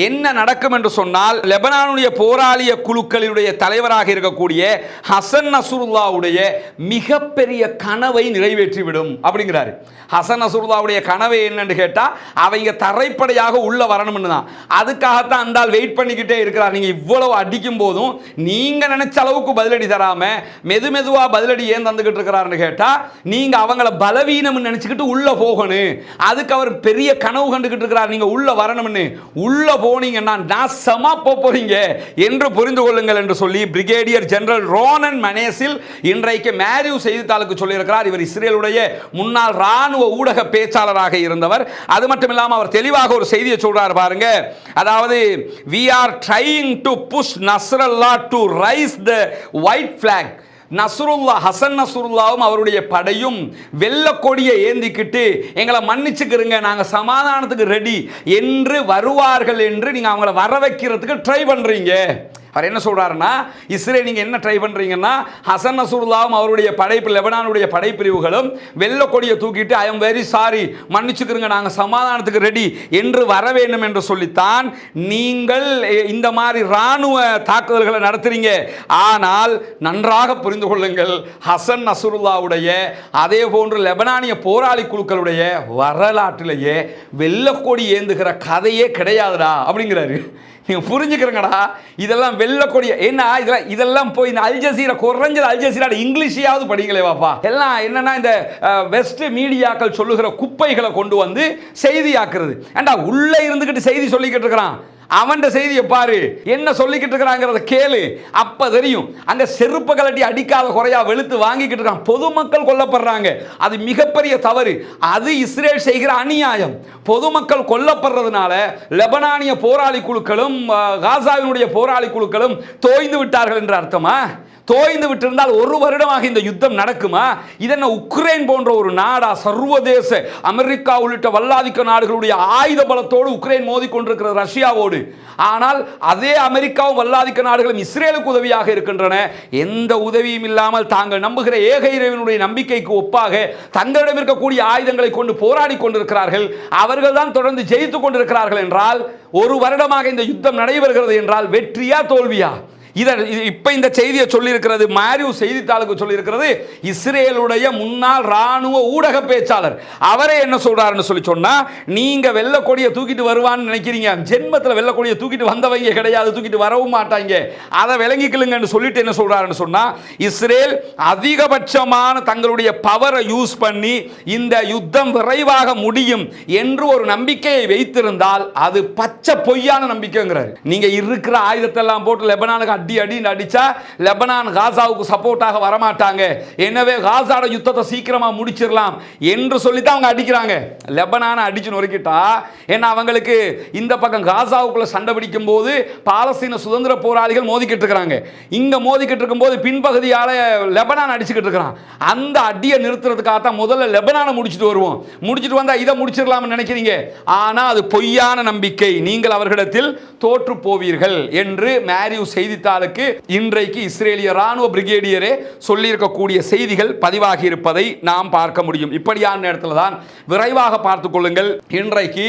என்ன நடக்கும் என்று சொன்னால், லெபனானுடைய போராளிய குழுக்களுடைய தலைவராக இருக்கக்கூடிய ஹசன் நஸ்ருல்லாவுடைய மிகப்பெரிய கனவை நிறைவேற்றிவிடும் அப்படிங்கிறாரு. ஹசன் நஸ்ருல்லாவுடைய கனவை என்னன்னு கேட்டா, அவங்க தரைப்படையாக உள்ள வரணும்னு தான். அதுக்காகத்தான் அந்த ஆள் வெயிட் பண்ணிக்கிட்டே இருக்கிறார். நீங்க இவ்வளவு அடிக்கும் போதும் நீங்க நினைச்ச அளவுக்கு பதிலடி தராம மெதுவா பதிலடி ஏன் தந்துகிட்டு இருக்கிறாருன்னு கேட்டா, நீங்க அவங்கள பலவீனம் நினைச்சுக்கிட்டு உள்ள போகணும். அதுக்கு அவர் பெரிய கனவு கண்டுகிட்டு இருக்கிறார், நீங்க உள்ள வரணும்னு. உள்ள போனீங்கன்னா நாசமா போறீங்க என்று புரிந்து கொள்ளுங்கள் என்று சொல்லி பிரிகேடியர் ஜெனரல் ரோனன் மனேசில் இன்றைக்கு மேரியூ செய்தித்தாளுக்கு சொல்லியிருக்கிறார். இவர் இஸ்ரேலுடைய முன்னாள் ராணுவ ஊடக பேச்சாளராக இருந்தவர். அது மட்டும் இல்லாமல் அவர் தெளிவாக ஒரு செய்தியை சொல்றார் பாருங்க. அதாவது, we are trying to push Nasrallah to raise the white flag. Nasrullah, Hasan நஸ்ருல்லாவும் அவருடைய படையும் வெள்ள கொடியை ஏந்திக்கிட்டு எங்களை மன்னிச்சுக்கிறங்க, நாங்கள் சமாதானத்துக்கு ரெடி என்று வருவார்கள் என்று நீங்கள் அவங்கள வர வைக்கிறதுக்கு ட்ரை பண்ணுறீங்க. அவர் என்ன சொல்றாருன்னா, இஸ்ரேல் நீங்க என்ன ட்ரை பண்றீங்கன்னா, ஹசன் நஸ்ருல்லாவும் அவருடைய படைப்பு லெபனானுடைய படைப்பிரிவுகளும் வெள்ளக்கொடியை தூக்கிட்டு ஐ எம் வெரி சாரி, மன்னிச்சுக்கிறங்க, நாங்கள் சமாதானத்துக்கு ரெடி என்று வர வேண்டும் என்று சொல்லித்தான் நீங்கள் இந்த மாதிரி இராணுவ தாக்குதல்களை நடத்துறீங்க. ஆனால் நன்றாக புரிந்து கொள்ளுங்கள், ஹசன் நஸ்ருல்லாவுடைய அதே போன்று லெபனானிய போராளி குழுக்களுடைய வரலாற்றிலேயே வெள்ளக்கொடி ஏந்துகிற கதையே கிடையாதுடா அப்படிங்கிறாரு. நீங்கள் புரிஞ்சுக்கிறங்கடா, இதெல்லாம் வெள்ளக்கொடி என்ன, இதெல்லாம் போய் இந்த அல் ஜசீரா, குறைஞ்சது அல் ஜசீரா இங்கிலீஷையாவது படிங்களே வாப்பா. எல்லாம் என்னன்னா இந்த வெஸ்ட் மீடியாக்கள் சொல்லுகிற குப்பைகளை கொண்டு வந்து செய்தியாக்குறது. ஏண்டா உள்ளே இருந்துக்கிட்டு செய்தி சொல்லிக்கிட்டு இருக்கிறான், அவன் செய்தியை பாரு, என்ன சொல்லிக்கிட்டு இருக்கிறாங்கிறத கேளு, அப்ப தெரியும். அங்க செருப்பு கலட்டி அடிக்காத குறையா வெளுத்து வாங்கிக்கிட்டு இருக்கான். பொதுமக்கள் கொல்லப்படுறாங்க, அது மிகப்பெரிய தவறு. அது இஸ்ரேல் செய்கிற அநியாயம். பொதுமக்கள் கொல்லப்படுறதுனால லெபனானிய போராளி குழுக்களும் காசாவினுடைய போராளி குழுக்களும் தோய்ந்து விட்டார்கள் என்ற அர்த்தமா? தோய்ந்து விட்டிருந்தால் ஒரு வருடமாக இந்த யுத்தம் நடக்குமா? இதென்ன உக்ரைன் போன்ற ஒரு நாடா? சர்வதேச அமெரிக்கா உள்ளிட்ட வல்லாதிக்க நாடுகளுடைய ஆயுத பலத்தோடு உக்ரைன் மோதிக்கொண்டிருக்கிறது ரஷ்யாவோடு. ஆனால் அதே அமெரிக்காவும் வல்லாதிக்க நாடுகளும் இஸ்ரேலுக்கு உதவியாக இருக்கின்றன. எந்த உதவியும் இல்லாமல் தாங்கள் நம்புகிற ஏக இறைவனுடைய நம்பிக்கைக்கு ஒப்பாக தங்களிடம் இருக்கக்கூடிய ஆயுதங்களை கொண்டு போராடி கொண்டிருக்கிறார்கள். அவர்கள் தான் தொடர்ந்து ஜெயித்துக் கொண்டிருக்கிறார்கள் என்றால், ஒரு வருடமாக இந்த யுத்தம் நடைபெறுகிறது என்றால் வெற்றியா தோல்வியா? இப்ப இந்த செய்தியை சொல்லியிருக்கிறது மாரியூ செய்தித்தாளுக்கு சொல்லியிருக்கிறது இஸ்ரேலுடைய முன்னாள் ராணுவ ஊடக பேச்சாளர். அவரே என்ன சொல்றாருன்னு சொல்லி சொன்னா, நீங்க வெள்ளக்கொடியை தூக்கிட்டு வருவான்னு நினைக்கிறீங்க, ஜென்மத்தில் வெள்ளக்கொடியை தூக்கிட்டு வந்தவங்க கிடையாது, தூக்கிட்டு வரவும் மாட்டாங்க, அதை விளங்கிக்கலுங்கன்னு சொல்லிட்டு என்ன சொல்றாருன்னு சொன்னா, இஸ்ரேல் அதிகபட்சமான தங்களுடைய பவரை யூஸ் பண்ணி இந்த யுத்தம் விரைவாக முடியும் என்று ஒரு நம்பிக்கையை வைத்திருந்தால் அது பச்சை பொய்யான நம்பிக்கைங்கிறார். நீங்க இருக்கிற ஆயுதத்தை எல்லாம் போட்டு லெபனானுக்கு அடிச்சா லெபனான் காசாவுக்கு சப்போர்ட்டாக வரமாட்டாங்க, எனவே காசாட யுத்தத்தை சீக்கிரமா முடிச்சிடலாம் என்று சொல்லித்தான் அவங்க அடிக்கிறாங்க. லெபனானை அடிச்சு நொறுக்கிட்டா ஏன்னா அவங்களுக்கு இந்த பக்கம் காசாவுக்குள்ள சண்டை பிடிக்கும் போது பாலஸ்தீன சுதந்திர போராளிகள் மோதிக்கிட்டு இருக்கிறாங்க, இங்க மோதிக்கிட்டு இருக்கும் போது பின்பகுதியால லெபனான் அடிச்சுக்கிட்டு இருக்கிறான். அந்த அடியை நிறுத்துறதுக்காக தான் முதல்ல லெபனானை முடிச்சுட்டு வருவோம், முடிச்சுட்டு வந்தா இதை முடிச்சிடலாம்னு நினைக்கிறீங்க. ஆனா அது பொய்யான நம்பிக்கை, நீங்கள் அவர்களிடத்தில் தோற்று போவீர்கள் என்று மாரியூ செய்தித்தாள் இன்றைக்கு இஸ்ரேலிய ராணுவ பிரிகேடியரே சொல்லியிருக்கக்கூடிய செய்திகள் பதிவாகி இருப்பதை நாம் பார்க்க முடியும். இப்படியான நேரத்தில் தான் விரைவாக பார்த்துக் கொள்ளுங்கள், இன்றைக்கு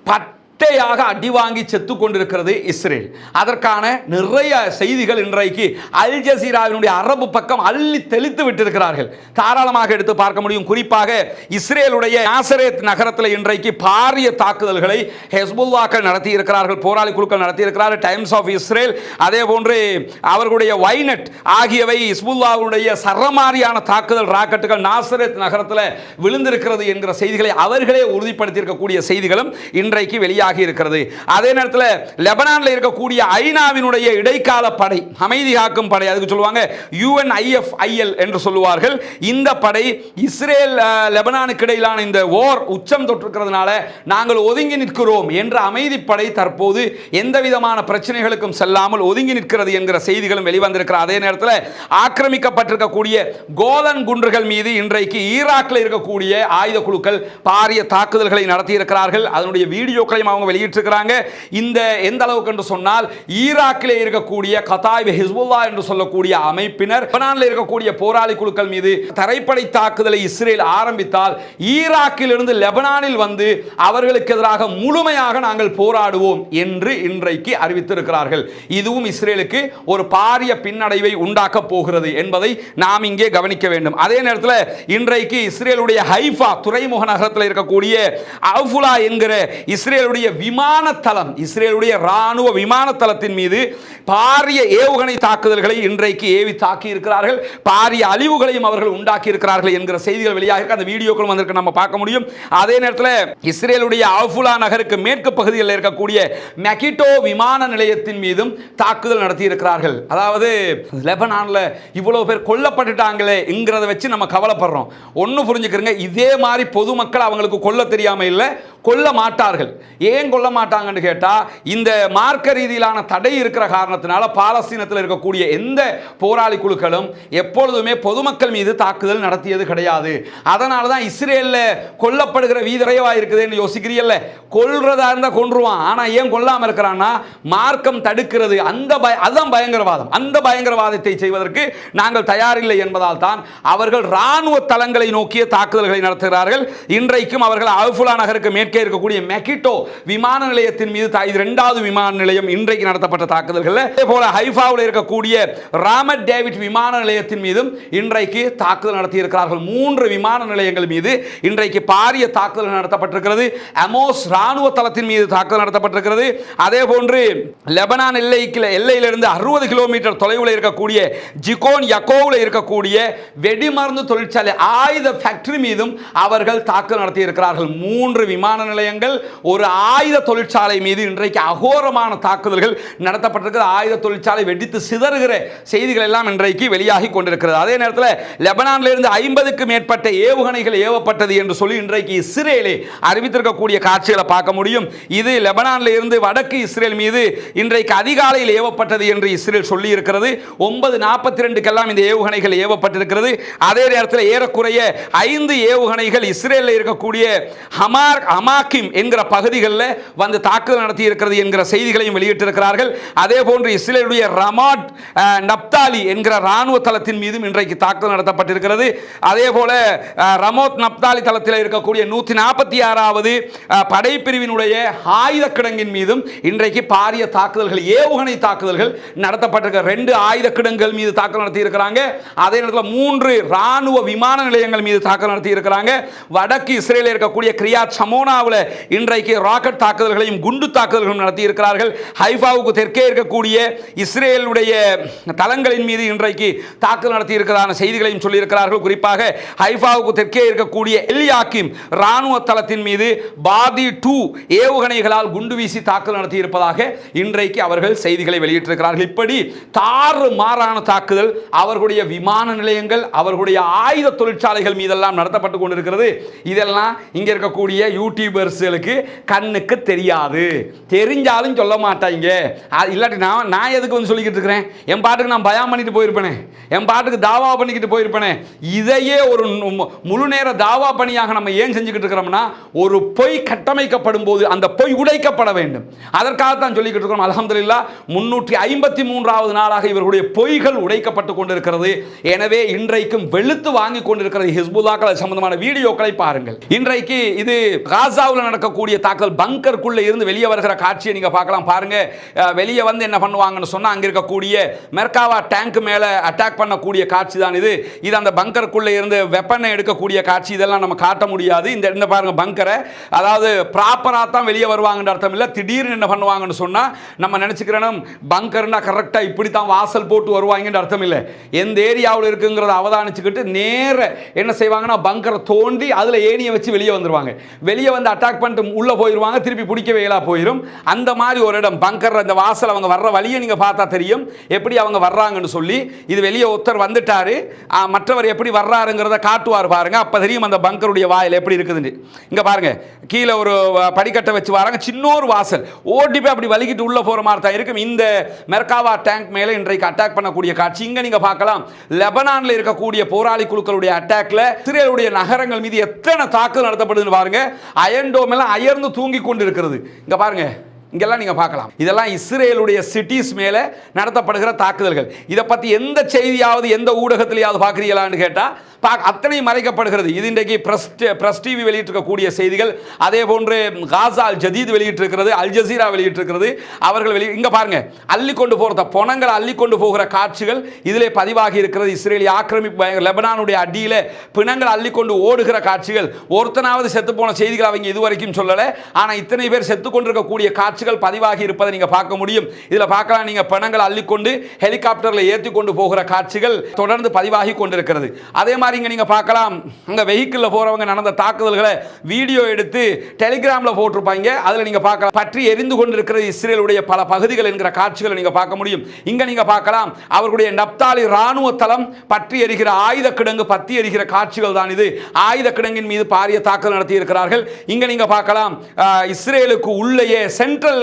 பட்டையாக அடி வாங்கி செத்து கொண்டிருக்கிறது இஸ்ரேல். அதற்கான நிறைய செய்திகள் இன்றைக்கு அல் ஜசீராவினுடைய அரபு பக்கம் அள்ளி தெளித்து விட்டிருக்கிறார்கள், தாராளமாக எடுத்து பார்க்க முடியும். குறிப்பாக இஸ்ரேலுடைய நாசரேத் நகரத்தில் இன்றைக்கு பாரிய தாக்குதல்களை ஹெஸ்புல்லாக்கள் நடத்தி இருக்கிறார்கள், போராளி குழுக்கள் நடத்தி இருக்கிறார்கள். டைம்ஸ் ஆஃப் இஸ்ரேல் அதே போன்று அவர்களுடைய வைனட் ஆகியவை ஹிஸ்புல்லாவுடைய சரமாரியான தாக்குதல் ராக்கெட்டுகள் நாசரேத் நகரத்தில் விழுந்திருக்கிறது என்கிற செய்திகளை அவர்களே உறுதிப்படுத்தியிருக்கக்கூடிய செய்திகளும் இன்றைக்கு வெளியாக இருக்கிறது. அதே நேரத்தில் லெபனானில் இருக்கக்கூடிய ஐநாவினுடைய இடைக்கால படை, அமைதி காக்கும் படை, அதுக்கு சொல்லுவாங்க UNIFIL என்று சொல்லுவார்கள். இந்த படை இஸ்ரேல் லெபனானுக்கு இடையிலான இந்த ஓர் உச்சம் தொட்டிருக்கிறதுனால நாங்கள் ஒதுங்கி நிற்கிறோம் என்ற அமைதி படை தற்போது எந்த விதமான பிரச்சனைகளுக்கும் செல்லாமல் ஒதுங்கி நிற்கிறது என்கிற செய்திகளும் வெளிவந்திருக்கிற அதே நேரத்தில் ஆக்கிரமிக்கப்பட்டிருக்கக்கூடிய கோலன் குன்றுகள் மீது இன்றைக்கு ஈராக்கில் இருக்கக்கூடிய ஆயுத குழுக்கள் பாரிய தாக்குதல்களை நடத்தி இருக்கிறார்கள். அதனுடைய வீடியோக்களையும் அவங்க வெளியிட்டிருக்கிறாங்க. இந்த எந்த அளவுக்கு என்று சொன்னால், ஈராக்கிலே இருக்கக்கூடிய கதாயிப் ஹிஸ்புல்லா என்று சொல்லக்கூடிய அமைப்பினர் லெபனானில் இருக்கக்கூடிய போராளி குழுக்கள் மீது தரைப்படை தாக்குதலை இஸ்ரேல் ஆரம்பித்தால் ஈராக்கில் இருந்து லெபனானில் வந்து அவர்களுக்கு எதிராக முழுமையாக நாங்கள் போராடுவோம் என்று இன்றைக்கு அறிவித்திருக்கிறார்கள். இதுவும் இஸ்ரேலுக்கு ஒரு பாரிய பின்னடைவை உண்டாக்க போகிறது என்பதை நாம் இங்கே கவனிக்க வேண்டும். அதே நேரத்தில் இன்றைக்கு இஸ்ரேலுடைய ஹைஃபா துறைமுக நகரத்தில் இருக்கக்கூடிய அவுஃபுலா என்கிற இஸ்ரேலுடைய விமான தளம், இஸ்ரேலுடைய ராணுவ விமான தளத்தின் மீது பாரிய ஏவுகணை தாக்குதல்களை இன்றைக்கு ஏவி தாக்கி இருக்கிறார்கள், பாரிய அழிவுகளையும் அவர்கள் உண்டாக்கி இருக்கிறார்கள் என்கிற செய்திகள் வெளியாக அந்த வீடியோக்களும் வந்திருக்கு, நம்ம பார்க்க முடியும். அதே நேரத்தில் இஸ்ரேலுடைய அவுஃபுலா நகருக்கு மேற்கு பகுதியில் இருக்கக்கூடிய மெகிடோ விமான நிலையத்தின் மீதும் தாக்குதல் நடத்தி இருக்கிறார்கள். அதாவது லெபனான்ல இவ்வளவு பேர் கொல்லப்பட்டுட்டாங்களே என்கிறத வச்சு நம்ம கவலைப்படுறோம். ஒன்னு புரிஞ்சுக்கிறங்க, இதே மாதிரி பொதுமக்கள் அவங்களுக்கு கொல்ல தெரியாம இல்லை, கொல்ல மாட்டார்கள். ஏன் கொல்ல மாட்டாங்கன்னு கேட்டா, இந்த மார்க்க ரீதியிலான தடை இருக்கிற காரணத்தினால பாலஸ்தீனத்தில் இருக்கக்கூடிய எந்த போராளி குழுக்களும் எப்பொழுதுமே பொதுமக்கள் மீது தாக்குதல் நடத்தியது கிடையாது. அதனால தான் இஸ்ரேல்ல கொல்லப்படுகிற வீதரைவா இருக்குதுன்னு யோசிக்கிறீல்ல. கொல்றதா இருந்தா கொன்றுவான், ஆனா ஏன் கொல்லாம இருக்கிறான்னா மார்க்கம் தடுக்கிறது. அதுதான் பயங்கரவாதம். அந்த பயங்கரவாதத்தை செய்வதற்கு நாங்கள் தயாரில்லை என்பதால் தான் அவர்கள் ராணுவ தளங்களை நோக்கிய தாக்குதல்களை நடத்துகிறார்கள். இன்றைக்கும் அவர்கள் அல்ஃபுலா நகருக்கு மேற்கே இருக்கக்கூடிய மெகிட்டோ விமான நிலையத்தின் மீது இது இரண்டாவது விமான நிலையம் இன்றைக்கு நடத்தப்பட்ட தாக்குதல்கள். அதே போல ஹைஃபாவில் இருக்கக்கூடிய ராமட் டேவிட் விமான நிலையத்தின் மீதும் இன்றைக்கு தாக்குதல் நடத்தி இருக்கிறார்கள். 3 விமான நிலையங்கள் மீது இன்றைக்கு பாரிய தாக்குதல் நடத்தப்பட்டிருக்கிறது. அமோஸ் ராணுவ தளத்தின் மீது தாக்குதல் நடத்தப்பட்டிருக்கிறது. அதே போன்று லெபனான் எல்லையிலிருந்து 60 கிலோமீட்டர் தொலைவில் இருக்கக்கூடிய ஜிகோன் யக்கோவில் இருக்கக்கூடிய வெடிமருந்து தொழிற்சாலை ஆயுத ஃபேக்டரி மீதும் அவர்கள் தாக்குதல் நடத்தி இருக்கிறார்கள். 3 விமான நிலையங்கள், ஒரு ஆயுத தொழிற்சாலை மீது இன்றைக்கு அகோரமான தாக்குதல்கள் நடத்தப்பட்டிருக்கிறது. ஆயுத தொழிற்சாலை வெடித்து சிதறுகிற செய்திகள் எல்லாம் இன்றைக்கு வெளியாகி கொண்டிருக்கிறது. அதே நேரத்தில் லெபனானிலிருந்து 50க்கு மேற்பட்ட ஏவுகணைகள் ஏவப்பட்டது என்று சொல்லி இன்றைக்கு இஸ்ரேலே அறிவித்திருக்கக்கூடிய காட்சிகளை பார்க்க முடியும். இது லெபனானில் இருந்து வடக்கு இஸ்ரேல் மீது இன்றைக்கு அதிகாலையில் ஏவப்பட்டது என்று இஸ்ரேல் சொல்லி இருக்கிறது. 9:42க்கெல்லாம் இந்த ஏவுகணைகள் ஏவப்பட்டிருக்கிறது. அதே நேரத்தில் ஏறக்குறைய 5 ஏவுகணைகள் இஸ்ரேலில் இருக்கக்கூடிய ஹமாக்கிம் என்கிற பகுதிகளில் வந்து தாக்குதல் நடத்தி இருக்கிறது என்கிற செய்திகளையும் வெளியிட்டிருக்கிறார்கள். அதே போன்று இஸ்ரேலுடைய ரமாட் நப்தாலி என்கிற ராணுவ தளத்தின் மீதும் இன்றைக்கு தாக்குதல் நடத்தப்பட்டிருக்கிறது. அதே போல ரமோத் நப்தாலி தளத்தில் இருக்கக்கூடிய 146வது படைப்பிரிவினுடைய ஆயுத கிடங்கின் மீதும் இன்றைக்கு பாரிய தாக்குதல்கள், ஏவுகணை தாக்குதல்கள் நடத்தப்பட்டிருக்கிற 2 ஆயுத கிடங்குகள் மீது தாக்குதல் நடத்தி இருக்கிறாங்க. அதே நேரத்தில் 3 ராணுவ விமான நிலையங்கள் மீது தாக்குதல் நடத்தி இருக்கிறாங்க. வடக்கு இஸ்ரேலில் இருக்கக்கூடிய கிரியாத் ஷமோனாவில் இன்றைக்கு ராக்கெட் தாக்குதல்களையும் குண்டு தாக்குதல்களும் நடத்தி இருக்கிறார்கள். ஹைஃபாவுக்கு தெற்கே இருக்கக்கூடிய இஸ்ரேலுடைய தளங்களின் மீது இன்றைக்கு தாக்குதல் நடத்தி இருக்கிறதான செய்திகளையும் சொல்லியிருக்கிறார்கள். குறிப்பாக ஹைஃபாவுக்கு தெற்கே இருக்கக்கூடிய எல்யாக்கிம் ராணுவ தளத்தின் மீது பாதி 2 ஏவுகணைகளால் குண்டு வீசி தாக்குதல் நடத்தி இருப்பதாக இன்றைக்கு அவர்கள் செய்திகளை வெளியிட்டிருக்கிறார்கள். இப்படி தாறு மாறான தாக்குதல் அவர்களுடைய விமான நிலையங்கள், அவர்களுடைய ஆயுத தொழிற்சாலைகள் மீதெல்லாம் நடத்தப்பட்டு கொண்டிருக்கிறது. இதெல்லாம் இங்க இருக்கக்கூடிய யூடியூபர்ஸ்களுக்கு கண்ணுக்கு தெரியாது. தெரிஞ்சாலும் சொல்ல மாட்டாங்க. இல்லாட்டி நான் எதுக்கு வந்து சொல்லிக்கிட்டு இருக்கிறேன்? என் பாட்டுக்கு நான் பயம் பண்ணிட்டு போயிருப்பேனே, என் பாட்டுக்கு தாவா பண்ணிக்கிட்டு போயிருப்பேனே. இதையே ஒரு முழு நேர தாவா பணியாக நம்ம ஏன் செஞ்சுக்கிட்டு இருக்கிறோம்னா, ஒரு பொய் கட்டமைக்கப்படும் போது அந்த பொய் உடைக்கப்பட வேண்டும். அதற்காகத்தான் சொல்லிக்கிட்டு இருக்கிறோம். அல்ஹம்துலில்லாஹ் 353வது நாளாக இவர்களுடைய பொய்கள் உடைக்கப்பட்டு கொண்டிருக்கிறது. எனவே இன்றைக்கும் வெளுத்து வாங்கி கொண்டிருக்கிறது ஹிஸ்புல்லாக்கள் சம்பந்தமான வீடியோக்களை பாருங்கள். இன்றைக்கு இது காசாவில் நடக்கக்கூடிய தாக்குதல், பங்கருக்குள்ள இருந்து வெளியே வருகிற காட்சியை நீங்க பார்க்கலாம். பாருங்க, வெளியே வந்து என்ன பண்ணுவாங்கன்னு சொன்னா, அங்க இருக்கக்கூடிய மெர்காவா டேங்க் மேல அட்டாக் பண்ணக்கூடிய காட்சி தான் இது. இது அந்த பங்கருக்குள்ள இருந்து வெப்பனை எடுக்கக்கூடிய காட்சி. இதெல்லாம் நம்ம காட்ட முடியாது. இந்த பாருங்க பங்கரை, அதாவது ப்ராப்பரா தான் வெளியே வருவாங்கன்ற அர்த்தம் இல்லை. திடீர்னு என்ன பண்ணுவாங்கன்னு சொன்னா, நம்ம நினைச்சுக்கிறோம் பங்கர்னா கரெக்டா இப்படி தான் வாசல் போட்டு வருவாங்கன்ற அர்த்தம் இல்லை. எந்த ஏரியாவில் இருக்குங்கிறத அவதானிச்சுக்கிட்டு நேர என்ன செய்வாங்கன்னா, பங்கரை தோண்டி அதுல ஏணியை வச்சு வெளியே வந்துருவாங்க. வெளியே வந்து அட்டாக் பண்ணிட்டு உள்ள போயிருவாங்க, திருப்பி பிடிக்கவே இயலா போயிடும். அந்த மாதிரி ஒரு இடம் பங்கர். அந்த வாசல் அவங்க வர்ற வழியை நீங்க பார்த்தா தெரியும் எப்படி அவங்க வர்றாங்கன்னு சொல்லி. இது வெளியே ஒருத்தர் வந்துட்டாரு, மற்றவர் எப்படி வர்றாருங்கிறத காட்டுவார் பாருங்க. அப்ப தெரியும் அந்த பங்கருடைய வாயில் எப்படி இருக்குதுன்னு. இங்க பாருங்க, கீழே ஒரு படிக்கட்டை வச்சு வராங்க, சின்னொரு வாசல் ஓடி போய் அப்படி வலிக்கிட்டு உள்ள போற மாதிரி தான் இருக்கும். இந்த மெர்காவா டேங்க் மேல இன்றைக்கு அட்டாக் பண்ணக்கூடிய காட்சி இங்க நீங்க பார்க்கலாம். லெபனான்ல இருக்கக்கூடிய போராளி குழுக்களுடைய அட்டாக்ல இஸ்ரேலுடைய நகரங்கள் மீது எத்தனை தாக்குதல் நடத்தப்படுதுன்னு பாருங்க. அயன் டோம் எல்லாம் அயர்ந்து தூங்கி கொண்டு இருக்கிறது. இங்க பாருங்க, இங்கெல்லாம் நீங்க பார்க்கலாம். இதெல்லாம் இஸ்ரேலுடைய சிட்டிஸ் மேல நடத்தப்படுகிற தாக்குதல்கள். இதை பத்தி எந்த செய்தியாவது எந்த ஊடகத்திலேயாவது பார்க்கிறீங்களான்னு கேட்டா அத்தனை மறைக்கப்படுகிறது. இது இன்றைக்கு பிரஸ் டிவி வெளியிட்டிருக்கக்கூடிய செய்திகள். அதே போன்று காசா அல் ஜதீத் வெளியிட்டிருக்கிறது, அல் ஜசீரா வெளியிட்டிருக்கிறது. அவர்கள் இங்க பாருங்க, அள்ளி கொண்டு போகிற பொணங்களை அள்ளி கொண்டு போகிற காட்சிகள் இதிலே பதிவாகி இருக்கிறது. இஸ்ரேலிய ஆக்கிரமிப்பு, லெபனானுடைய அடியில பிணங்கள் அள்ளி கொண்டு ஓடுகிற காட்சிகள். ஒருத்தனாவது செத்து போன செய்திகள் அவங்க இதுவரைக்கும் சொல்லல. ஆனா இத்தனை பேர் செத்து கொண்டிருக்கக்கூடிய காட்சி காட்சிகள் பதிவாகி இருப்பதை நீங்க பார்க்க முடியும். இதுல பார்க்கலாம், நீங்க பணங்கள் அள்ளிக்கொண்டு ஹெலிகாப்டர்ல ஏற்றி கொண்டு போகிற காட்சிகள் தொடர்ந்து பதிவாகி கொண்டிருக்கிறது. அதே மாதிரி இங்க நீங்க பார்க்கலாம், அங்க வெஹிக்கிள்ல போறவங்க நடந்த தாக்குதல்களை வீடியோ எடுத்து டெலிகிராம்ல போட்டிருப்பாங்க. அதுல நீங்க பார்க்கலாம், பற்றி எரிந்து கொண்டிருக்கிறது இஸ்ரேலுடைய பல பகுதிகள் என்கிற காட்சிகளை நீங்க பார்க்க முடியும். இங்க நீங்க பார்க்கலாம், அவர்களுடைய நப்தாலி ராணுவ தளம் பற்றி எரிகிற ஆயுத கிடங்கு பற்றி எரிகிற காட்சிகள் தான் இது. ஆயுத கிடங்கின் மீது பாரிய தாக்குதல் நடத்தி இருக்கிறார்கள். இங்க நீங்க பார்க்கலாம், இஸ்ரேலுக்கு உள்ளேயே சென்ட்ரல்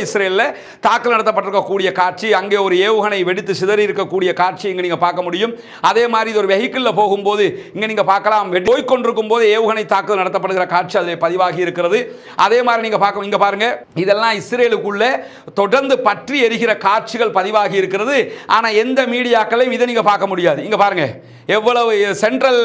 இஸ்ரேல்ல தாக்குதல் நடத்தப்பட்டிருக்கக்கூடிய காட்சி, அங்கே ஒரு ஏவுகணை வெடித்து சிதறி இருக்கக்கூடிய காட்சி இங்க நீங்க பார்க்க முடியும். அதே மாதிரி இது ஒரு வெஹிக்கிள்ல போகும்போது இங்க நீங்க பார்க்கலாம், போய் கொண்டிருக்கும் போது ஏவுகணை தாக்குதல் நடத்தப்படுகிற காட்சி அதில் பதிவாகி இருக்கிறது. அதே மாதிரி நீங்க பார்க்க, இங்க பாருங்க, இதெல்லாம் இஸ்ரேலுக்குள்ள தொடர்ந்து பற்றி எரிகிற காட்சிகள் பதிவாகி இருக்கிறது. ஆனா எந்த மீடியாக்களையும் இதை நீங்க பார்க்க முடியாது. இங்க பாருங்க, எவ்வளவு சென்ட்ரல்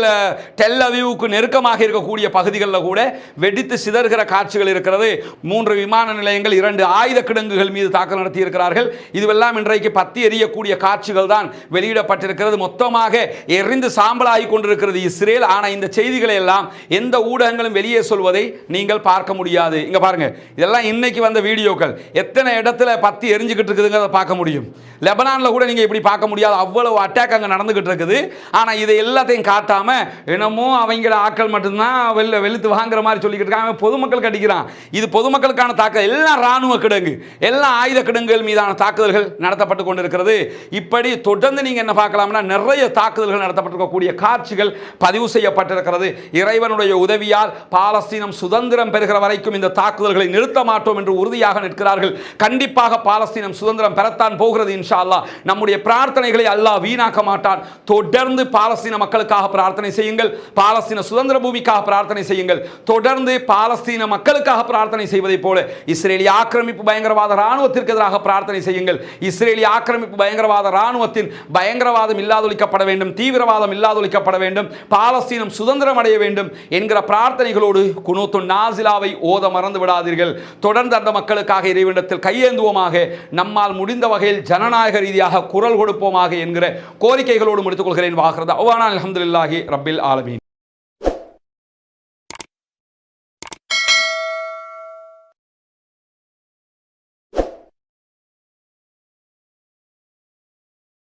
டெல் அவீவுக்கு நெருக்கமாக இருக்கக்கூடிய பகுதிகளில் கூட வெடித்து சிதறுகிற காட்சிகள் இருக்கிறது. 3 விமான நிலையங்கள், 2 ஆயுத கிடங்குகள் மீது தாக்குதல் நடத்தி இருக்கிறார்கள். இதுவெல்லாம் இன்றைக்கு பத்தி எரியக்கூடிய காட்சிகள் தான் வெளியிடப்பட்டிருக்கிறது. மொத்தமாக எரிந்து சாம்பலாகி கொண்டிருக்கிறது இஸ்ரேல். ஆனா இந்த செய்திகளை எல்லாம் எந்த ஊடகங்களும் வெளியே சொல்வதை நீங்கள் பார்க்க முடியாது. இங்க பாருங்க, இதெல்லாம் இன்னைக்கு வந்த வீடியோக்கள். எத்தனை இடத்துல பத்தி எரிஞ்சுக்கிட்டு இருக்குதுங்கிறத பார்க்க முடியும். லெபனான்ல கூட நீங்க இப்படி பார்க்க முடியாது, அவ்வளவு அட்டாக் அங்க நடந்துகிட்டு இருக்குது. ஆனா இதை எல்லாத்தையும் காட்டாம என்னமோ அவங்கள ஆட்கள் மட்டும்தான் வெளுத்து வாங்குற மாதிரி சொல்லிக்கிட்டு இருக்காங்க. பொதுமக்கள் கடிக்கிறான். இது பொதுமக்களுக்கான தாக்குதல், எல்லாம் ராணுவ கிடங்கு, எல்லாம் ஆயுத கிடங்குகள் மீதான தாக்குதல்கள் நடத்தப்பட்டு கொண்டிருக்கிறது. இப்படி தொடர்ந்து நீங்க என்ன பார்க்கலாம்னா, நிறைய தாக்குதல்கள் நடத்தப்பட்டிருக்கக்கூடிய காட்சிகள் பதிவு செய்யப்பட்டிருக்கிறது. இறைவனுடைய உதவியால் பாலஸ்தீனம் சுதந்திரம் பெறுகிற வரைக்கும் இந்த தாக்குதல்களை நிறுத்த மாட்டோம் என்று உறுதியாக நிற்கிறார்கள். கண்டிப்பாக பாலஸ்தீனம் சுதந்திரம் பெறத்தான் போகிறது இன்ஷா அல்லாஹ். நம்முடைய பிரார்த்தனைகளை அல்லாஹ் வீணாக்க மாட்டான். தொடர்ந்து பாலஸ்தீன மக்களுக்காக பிரார்த்தனை செய்யுங்கள். பாலஸ்தீன சுதந்திர பூமிக்காக பிரார்த்தனை செய்யுங்கள். தொடர்ந்து பாலஸ்தீன மக்களுக்காக பிரார்த்தனை செய்வதை போல இஸ்ரேலிய ஆக்கிரமிப்பு பயங்கரவாத ராணுவத்திற்கு எதிராக பிரார்த்தனை செய்யுங்கள். இஸ்ரேலிய ஆக்கிரமிப்பு பயங்கரவாத ராணுவத்தின் பயங்கரவாதம் இல்லாதொழிக்கப்பட வேண்டும், தீவிரவாதம் இல்லாதொழிக்கப்பட வேண்டும், பாலஸ்தீனம் சுதந்திரம் அடைய வேண்டும் என்கிற பிரார்த்தனைகளோடு குனூத்து நாசிலாவை ஓத மறந்து விடாதீர்கள். தொடர்ந்து அந்த மக்களுக்காக இறைவனிடத்தில் கையேந்துவோமாக, நம்மால் முடிந்த வகையில் ஜனநாயக ரீதியாக குரல் கொடுப்போமாக என்கிற கோரிக்கைகளோடு முடித்துக் கொள்கிறேன். வாஹ்ரதா அல்ஹம்துலில்லாஹி ரப்பில் ஆலமீன்.